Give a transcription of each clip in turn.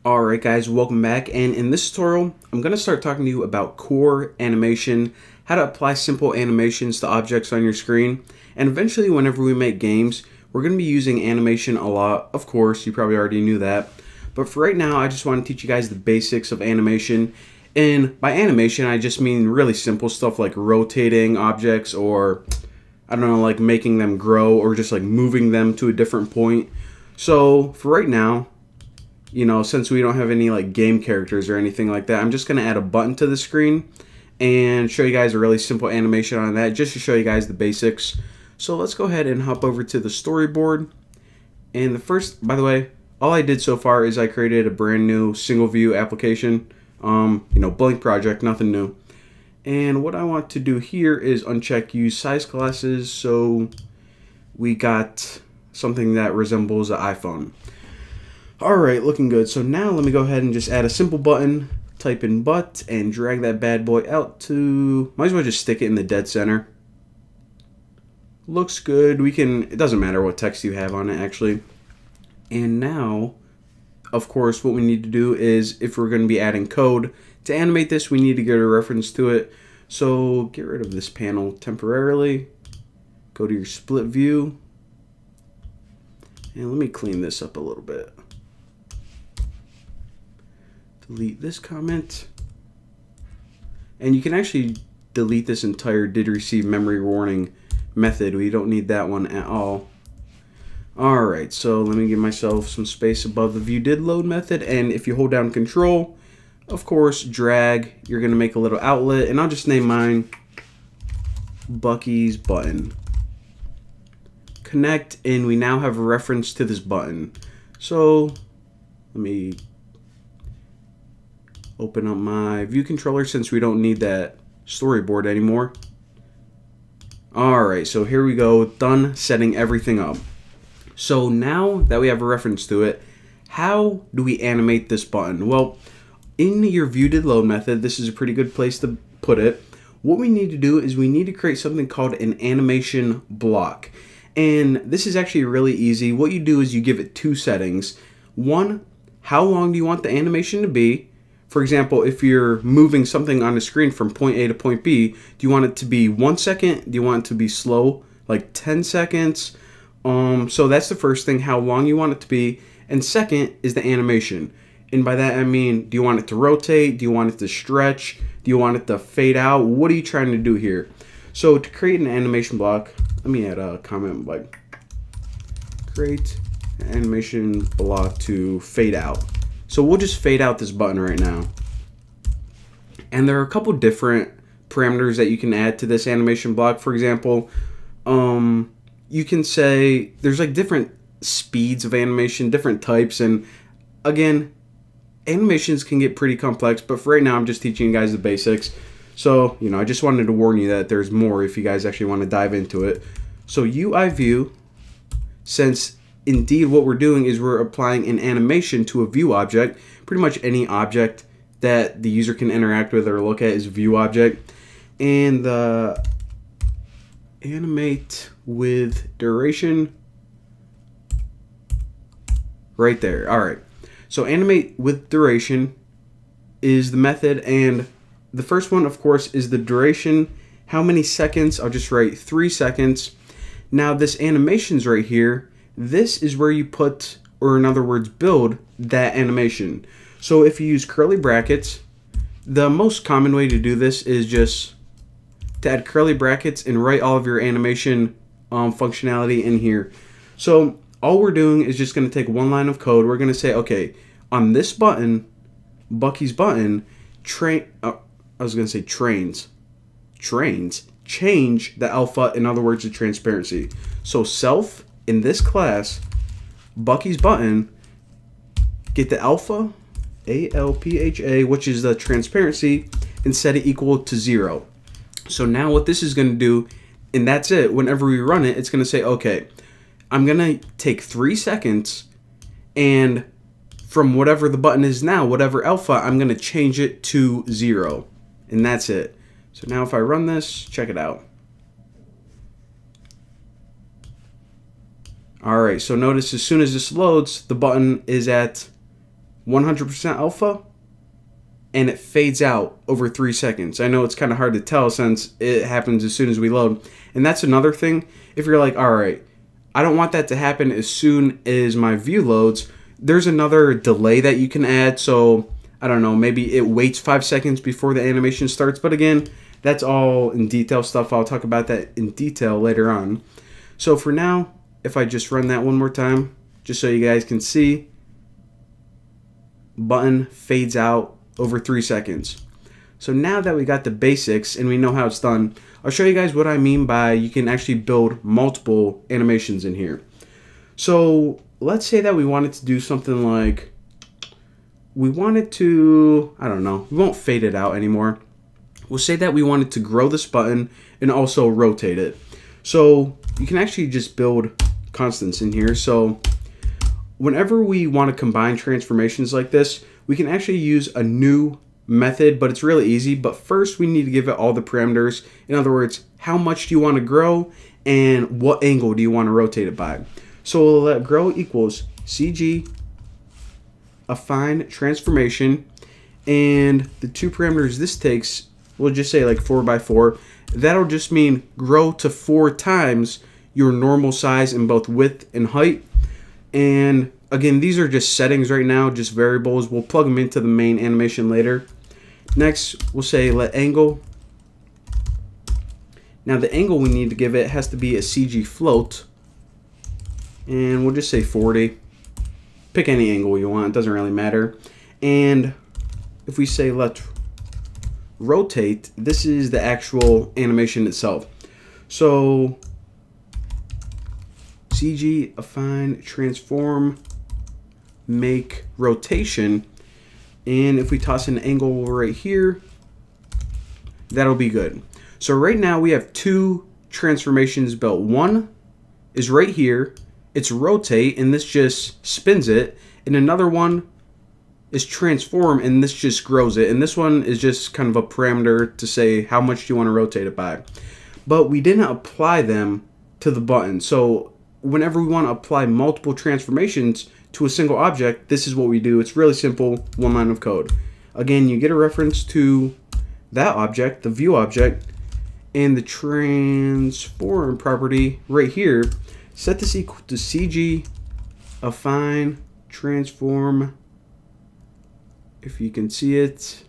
Alright guys, welcome back, and in this tutorial I'm going to start talking to you about core animation, how to apply simple animations to objects on your screen, and eventually whenever we make games we're going to be using animation a lot. Of course, you probably already knew that, but for right now I just want to teach you guys the basics of animation. And by animation I just mean really simple stuff like rotating objects, or I don't know, like making them grow, or just like moving them to a different point. So for right now, you know, since we don't have any like game characters or anything like that, I'm just going to add a button to the screen and show you guys a really simple animation on that, just to show you guys the basics. So let's go ahead and hop over to the storyboard. And the first, by the way, all I did so far is I created a brand new single view application, you know, blank project, nothing new. And what I want to do here is uncheck use size classes, so we got something that resembles an iPhone. Alright, looking good. So now let me go ahead and just add a simple button, type in but, and drag that bad boy out to, might as well just stick it in the dead center. Looks good. We can, it doesn't matter what text you have on it actually. And now, of course, what we need to do is, if we're going to be adding code to animate this, we need to get a reference to it. So get rid of this panel temporarily, go to your split view, and let me clean this up a little bit. Delete this comment, and you can actually delete this entire did receive memory warning method. We don't need that one at all. Alright, so let me give myself some space above the view did load method, and if you hold down control, of course, drag, you're going to make a little outlet, and I'll just name mine Bucky's button. Connect, and we now have a reference to this button. So let me open up my view controller since we don't need that storyboard anymore. Alright, so here we go, done setting everything up. So now that we have a reference to it, how do we animate this button? Well, in your view did load method, this is a pretty good place to put it. What we need to do is we need to create something called an animation block. And this is actually really easy. What you do is you give it two settings. One, how long do you want the animation to be? For example, if you're moving something on the screen from point A to point B, do you want it to be 1 second? Do you want it to be slow, like 10 seconds? So that's the first thing, how long you want it to be. And second is the animation. And by that I mean, do you want it to rotate? Do you want it to stretch? Do you want it to fade out? What are you trying to do here? So to create an animation block, let me add a comment like, create an animation block to fade out. So we'll just fade out this button right now. And there are a couple different parameters that you can add to this animation block. For example, you can say there's like different speeds of animation, different types, and again, animations can get pretty complex, but for right now I'm just teaching you guys the basics. So, you know, I just wanted to warn you that there's more if you guys actually want to dive into it. So UI view, since indeed what we're doing is we're applying an animation to a view object, pretty much any object that the user can interact with or look at is a view object. And the animate with duration right there. Alright, so animate with duration is the method, and the first one of course is the duration. How many seconds? I'll just write 3 seconds. Now this animation's right here. This is where you put, or in other words, build that animation. So if you use curly brackets, the most common way to do this is just to add curly brackets and write all of your animation functionality in here. So all we're doing is just going to take one line of code. We're going to say, okay, on this button, Bucky's button, change the alpha, in other words, the transparency. So self, in this class, Bucky's button, get the alpha, ALPHA, which is the transparency, and set it equal to 0. So now what this is going to do, and that's it, whenever we run it, it's going to say, okay, I'm going to take 3 seconds, and from whatever the button is now, whatever alpha, I'm going to change it to 0. And that's it. So now if I run this, check it out. Alright, so notice as soon as this loads, the button is at 100% alpha, and it fades out over 3 seconds. I know it's kind of hard to tell since it happens as soon as we load. And that's another thing. If you're like, all right, I don't want that to happen as soon as my view loads, there's another delay that you can add. So I don't know, maybe it waits 5 seconds before the animation starts. But again, that's all in detail stuff. I'll talk about that in detail later on. So for now, if I just run that one more time, just so you guys can see, button fades out over 3 seconds. So now that we got the basics and we know how it's done, I'll show you guys what I mean by you can actually build multiple animations in here. So let's say that we wanted to do something like, we wanted to, I don't know, we won't fade it out anymore. We'll say that we wanted to grow this button and also rotate it. So you can actually just build constants in here. So whenever we want to combine transformations like this, we can actually use a new method, but it's really easy. But first we need to give it all the parameters. In other words, how much do you want to grow and what angle do you want to rotate it by? So we'll let grow equals CG affine transformation, and the two parameters this takes, we'll just say like 4x4. That'll just mean grow to 4 times your normal size in both width and height. And again, these are just settings right now, just variables. We'll plug them into the main animation later. Next, we'll say let angle. Now the angle we need to give it has to be a CG float. And we'll just say 40. Pick any angle you want, it doesn't really matter. And if we say let rotate, this is the actual animation itself. So CG affine transform make rotation, and if we toss an angle right here, that'll be good. So right now we have 2 transformations built. One is right here, it's rotate, and this just spins it, and another one is transform, and this just grows it, and this one is just kind of a parameter to say how much do you want to rotate it by. But we didn't apply them to the button. So whenever we want to apply multiple transformations to a single object, this is what we do. It's really simple, one line of code. Again, you get a reference to that object, the view object, and the transform property right here. Set this equal to CG affine transform. If you can see it,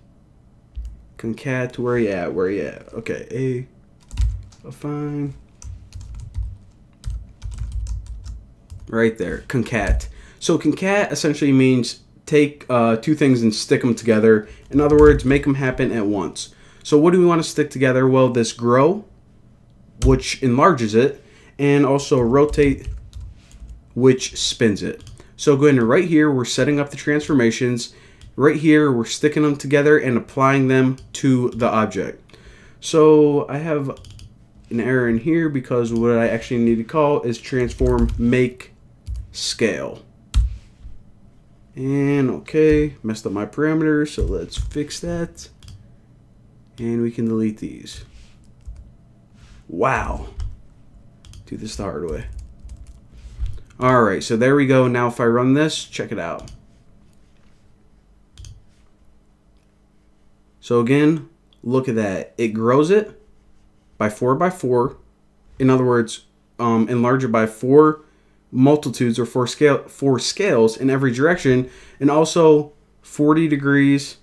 concat, where you at? Where you at? Okay, affine. Right there, concat. So concat essentially means take 2 things and stick them together. In other words, make them happen at once. So what do we want to stick together? Well, this grow, which enlarges it, and also rotate, which spins it. So going to right here, we're setting up the transformations. Right here, we're sticking them together and applying them to the object. So I have an error in here because what I actually need to call is transform make scale. And okay, messed up my parameters, so let's fix that. And we can delete these. Wow. Do this the hard way. Alright, so there we go. Now if I run this, check it out. So again, look at that. It grows it by 4x4. In other words, enlarge it by 4 multitudes or 4 scales in every direction, and also 40 degrees.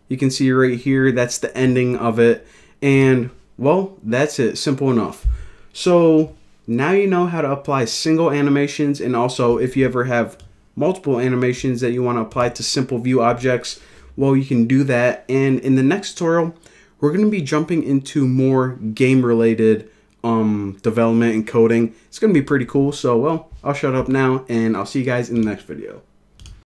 You can see right here, that's the ending of it. And well, that's it, simple enough. So now you know how to apply single animations, and also if you ever have multiple animations that you want to apply to simple view objects, well, you can do that. And in the next tutorial, we're going to be jumping into more game related development and coding. It's going to be pretty cool. So, well, I'll shut up now and I'll see you guys in the next video.